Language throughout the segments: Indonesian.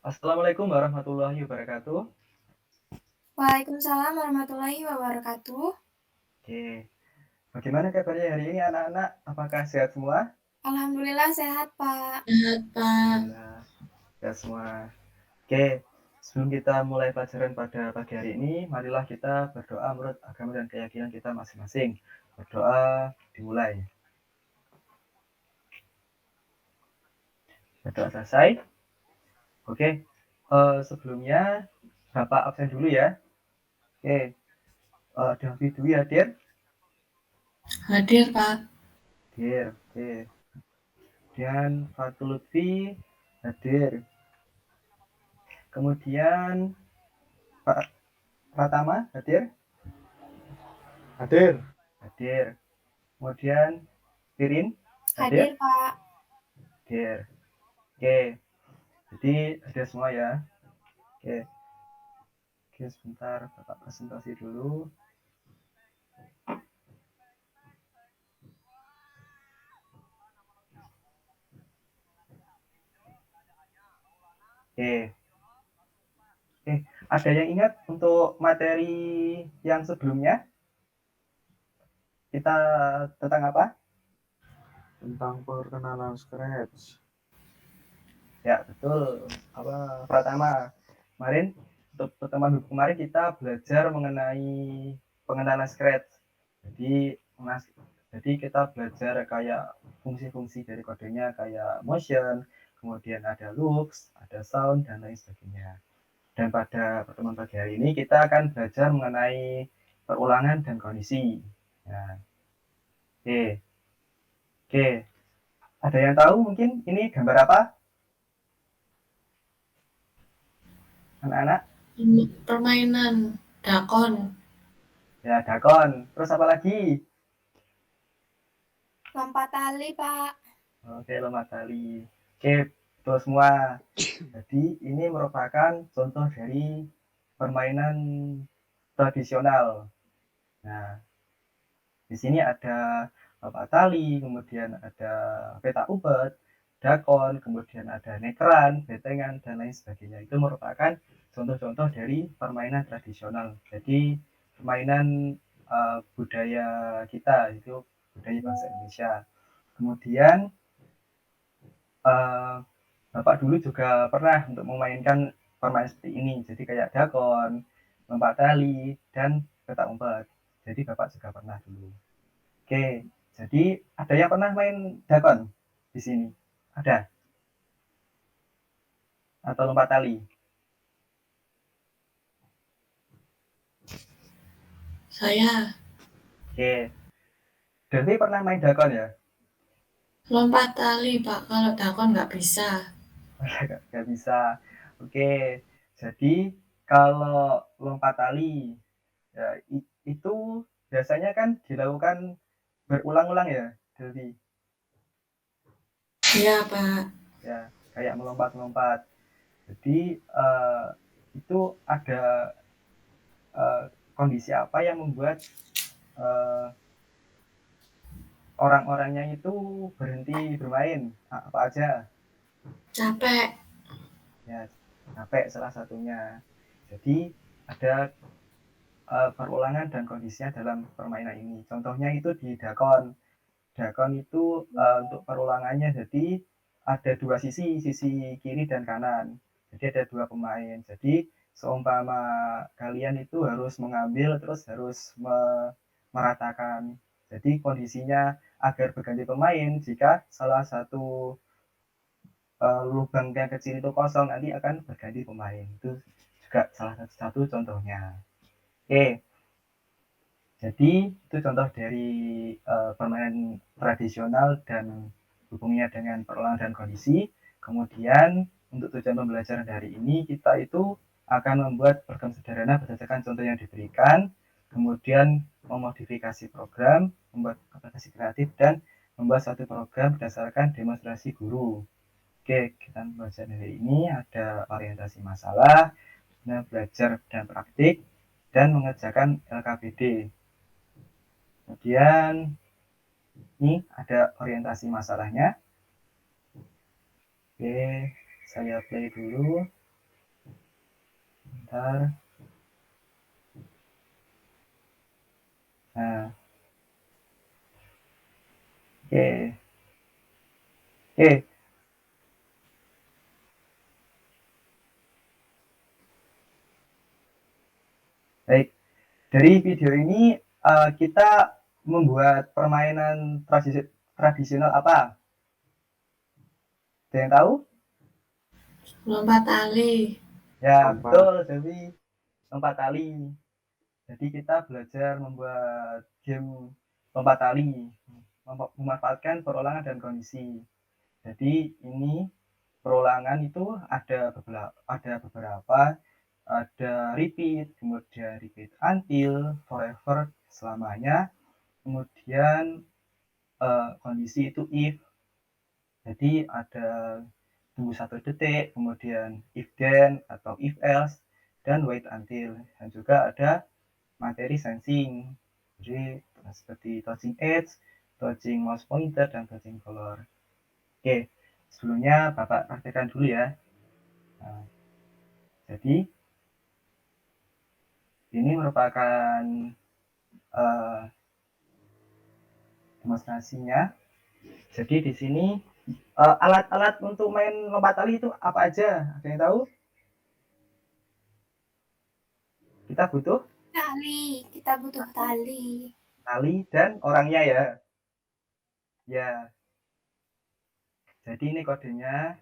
Assalamualaikum warahmatullahi wabarakatuh. Waalaikumsalam warahmatullahi wabarakatuh. Oke, bagaimana kabarnya hari ini anak-anak? Apakah sehat semua? Alhamdulillah sehat, Pak. Sehat, Pak. Alhamdulillah, sehat semua. Oke, sebelum kita mulai pelajaran pada pagi hari ini, marilah kita berdoa menurut agama dan keyakinan kita masing-masing. Berdoa dimulai. Berdoa selesai. Oke, sebelumnya Bapak absen dulu ya. Oke, Davi Dwi hadir? Hadir, Pak. Hadir, oke. Dan Fatul Lutfi hadir. Kemudian Pak Pratama hadir? Hadir. Hadir. Kemudian Pirin hadir? Hadir, Pak. Hadir. Oke. Jadi hadir semua ya. Oke. Oke, sebentar Bapak presentasi dulu. Oke. Oke, ada yang ingat untuk materi yang sebelumnya? Kita tentang apa? Tentang perkenalan Scratch. Ya, betul. Apa pertama kemarin untuk pertemuan kemarin kita belajar mengenai pengenalan Scratch. Jadi kita belajar kayak fungsi-fungsi dari kodenya kayak motion, kemudian ada loops, ada sound dan lain sebagainya. Dan pada pertemuan pagi hari ini kita akan belajar mengenai perulangan dan kondisi. Nah, oke. Oke. Ada yang tahu mungkin ini gambar apa? Anak-anak? Permainan dakon. Ya, dakon. Terus apa lagi? Lompat tali, Pak. Oke, lompat tali. Oke, betul semua. Jadi ini merupakan contoh dari permainan tradisional. Nah, di sini ada lompat tali, kemudian ada petak umpet, dakon, kemudian ada nekeran, betengan, dan lain sebagainya. Itu merupakan contoh-contoh dari permainan tradisional. Jadi permainan budaya kita, itu budaya bangsa Indonesia. Kemudian Bapak dulu juga pernah untuk memainkan permainan seperti ini. Jadi kayak dakon, lompat tali, dan petak umpet. Jadi Bapak juga pernah dulu. Oke, jadi ada yang pernah main dakon di sini? Ada? Atau lompat tali? Saya Oke, Devi pernah main dakon ya? lompat tali, Pak. Kalau dakon nggak bisa. Nggak bisa. Oke, jadi kalau lompat tali, ya, itu biasanya kan dilakukan berulang-ulang ya, Devi? Iya, Pak. Ya, kayak melompat-lompat. Jadi itu ada kondisi apa yang membuat orang-orangnya itu berhenti bermain? Apa aja? Capek. Ya, capek salah satunya. Jadi ada perulangan dan kondisinya dalam permainan ini. Contohnya itu di dakon. Dakon itu untuk perulangannya jadi ada dua sisi, sisi kiri dan kanan. Jadi ada dua pemain. Jadi seumpama kalian itu harus mengambil terus harus meratakan. Jadi kondisinya agar berganti pemain jika salah satu lubang yang kecil itu kosong nanti akan berganti pemain. Itu juga salah satu contohnya. Oke, jadi itu contoh dari permainan tradisional dan hubungannya dengan perulangan dan kondisi. Kemudian untuk tujuan pembelajaran hari ini kita itu akan membuat program sederhana berdasarkan contoh yang diberikan, kemudian memodifikasi program, membuat aplikasi kreatif dan membuat satu program berdasarkan demonstrasi guru. Oke, kita belajar hari ini ada orientasi masalah, belajar dan praktik, dan mengerjakan LKPD. Kemudian ini ada orientasi masalahnya. Oke, saya play dulu. Bentar. Nah, oke. Oke, baik. Dari video ini kita membuat permainan tradisional apa? Ada yang tahu? Lompat tali. Ya, Lompat. betul, jadi lompat tali. Jadi kita belajar membuat game lompat tali, memanfaatkan perolangan dan kondisi. Jadi ini perolangan itu ada beberapa, ada repeat, kemudian repeat until, forever, selamanya, kemudian kondisi itu if. Jadi ada tunggu 1 detik, kemudian if then atau if else, dan wait until. Dan juga ada materi sensing. Jadi seperti touching edge, touching mouse pointer, dan touching color. Oke, sebelumnya Bapak praktekkan dulu ya. Nah, jadi ini merupakan demonstrasinya. Jadi di sini alat-alat untuk main lompat tali itu apa aja? Ada yang tahu? Kita butuh Tali, kita butuh tali. tali dan orangnya ya. Ya. Jadi ini kodenya.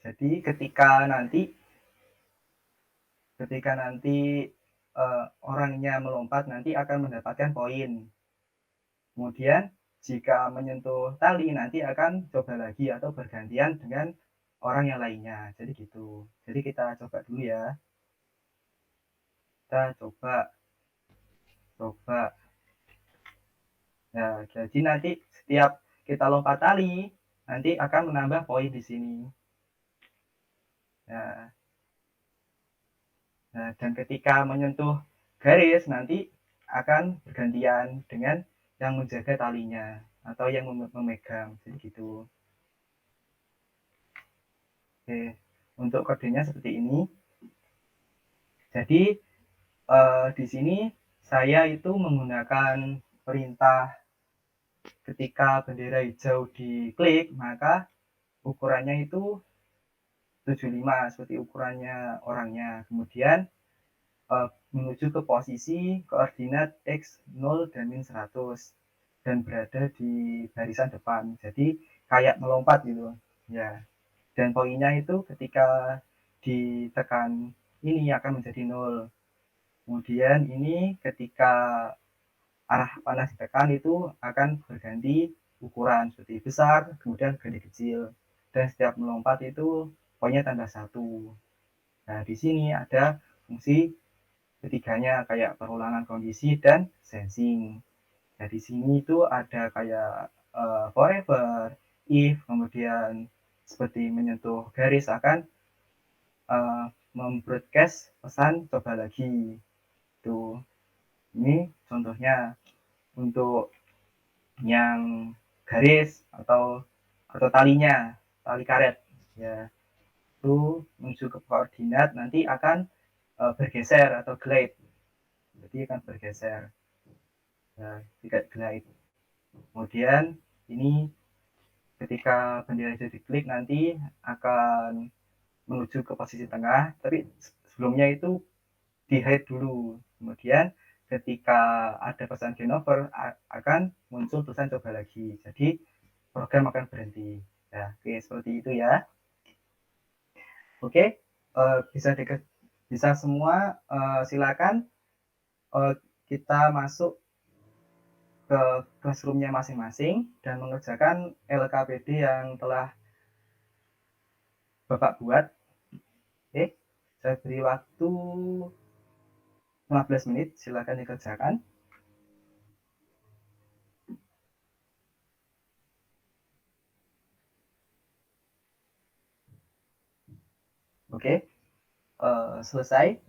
Jadi ketika nanti orangnya melompat nanti akan mendapatkan poin. Kemudian jika menyentuh tali nanti akan coba lagi atau bergantian dengan orang yang lainnya. Jadi gitu. Jadi kita coba dulu ya. Kita coba. Nah, jadi nanti setiap kita lompat tali nanti akan menambah poin di sini. Nah, dan ketika menyentuh garis nanti akan bergantian dengan yang menjaga talinya atau yang memegang, jadi gitu. Oke, untuk kodenya seperti ini. Jadi di sini saya itu menggunakan perintah ketika bendera hijau diklik maka ukurannya itu 75 seperti ukurannya orangnya. Kemudian menuju ke posisi koordinat X 0 dan min 100 dan berada di barisan depan. Jadi kayak melompat gitu. Ya. Dan poinnya itu ketika ditekan ini akan menjadi 0. Kemudian ini ketika arah panah ditekan itu akan berganti ukuran seperti besar, kemudian ganti kecil. Dan setiap melompat itu poinnya tambah 1. Nah, di sini ada fungsi ketiganya kayak perulangan kondisi dan sensing. Nah, di sini itu ada kayak forever, if, kemudian seperti menyentuh garis akan membroadcast pesan coba lagi. Tuh. Ini contohnya untuk yang garis atau talinya, tali karet ya. Itu menuju ke koordinat nanti akan bergeser atau glide. Jadi akan bergeser. Nah, tidak glide. Kemudian ini ketika bendera itu diklik nanti akan menuju ke posisi tengah, tapi sebelumnya itu di hide dulu. Kemudian ketika ada pesan game over akan muncul tulisan coba lagi. Jadi program akan berhenti. Ya, oke seperti itu ya. Oke, bisa semua silakan kita masuk ke classroom-nya masing-masing dan mengerjakan LKPD yang telah Bapak buat. Oke, saya beri waktu 15 menit, silakan dikerjakan. Oke, selesai.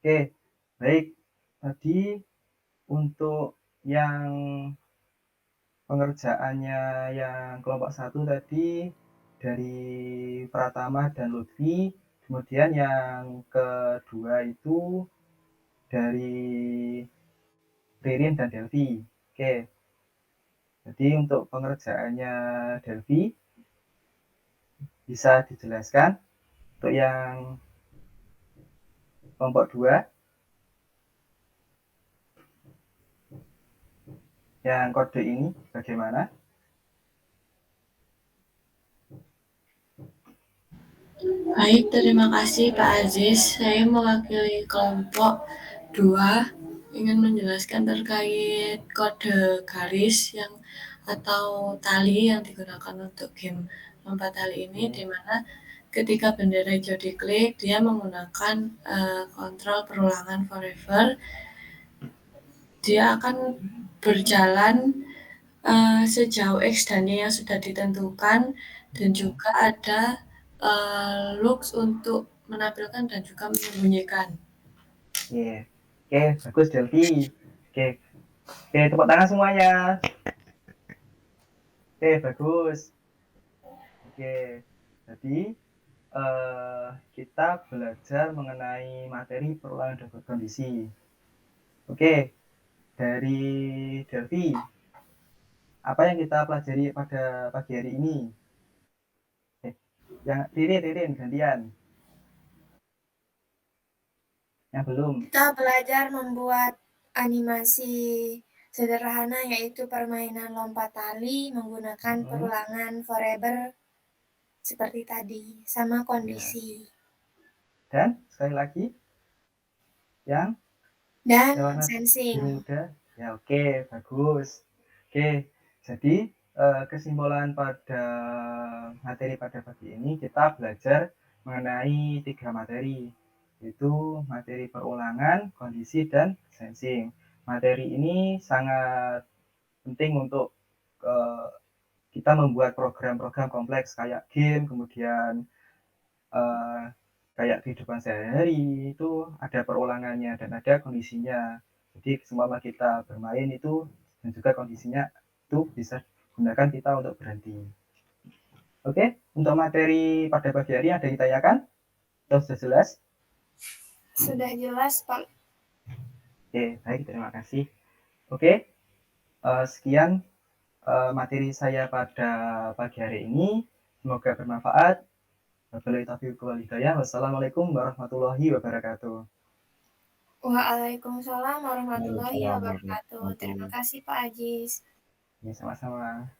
Oke, baik. Tadi untuk yang pengerjaannya yang kelompok 1 tadi dari Pratama dan Lutfi, kemudian yang kedua itu dari Ririn dan Delvi. Oke, jadi untuk pengerjaannya Delvi bisa dijelaskan untuk yang kelompok 2 yang kode ini bagaimana? Baik, terima kasih Pak Aziz. Saya mewakili kelompok 2 ingin menjelaskan terkait kode garis yang atau tali yang digunakan untuk game lompat tali ini, di mana ketika bendera hijau diklik, dia menggunakan kontrol perulangan forever. Dia akan berjalan sejauh X dan Y yang sudah ditentukan, dan juga ada loops untuk menampilkan dan juga menyembunyikan. Oke, bagus Delvi. Oke, tepuk tangan semuanya. Oke, bagus. Oke, jadi kita belajar mengenai materi perulangan double kondisi. Oke, dari Delvi, apa yang kita pelajari pada pagi hari ini? Yang Ririn gantian. Yang belum. Kita belajar membuat animasi sederhana yaitu permainan lompat tali menggunakan perulangan forever seperti tadi, sama kondisi. Dan sekali lagi yang Dan warna sensing. biru muda. Ya, oke, bagus. Oke, jadi kesimpulan pada materi pada pagi ini kita belajar mengenai 3 materi, yaitu materi perulangan, kondisi, dan sensing. Materi ini sangat penting untuk kita membuat program-program kompleks kayak game, kemudian kayak kehidupan sehari-hari itu ada perulangannya dan ada kondisinya. Jadi semua kita bermain itu dan juga kondisinya itu bisa gunakan kita untuk berhenti. Oke, untuk materi pada pagi hari ada yang ditanyakan? Atau sudah jelas? Sudah jelas, Pak. Oke, baik, terima kasih. Oke, sekian materi saya pada pagi hari ini. Semoga bermanfaat. Wabillahi taufiq wal hidayah. Wassalamualaikum warahmatullahi wabarakatuh. Waalaikumsalam warahmatullahi wabarakatuh. Terima kasih Pak Aziz. Ya, sama-sama.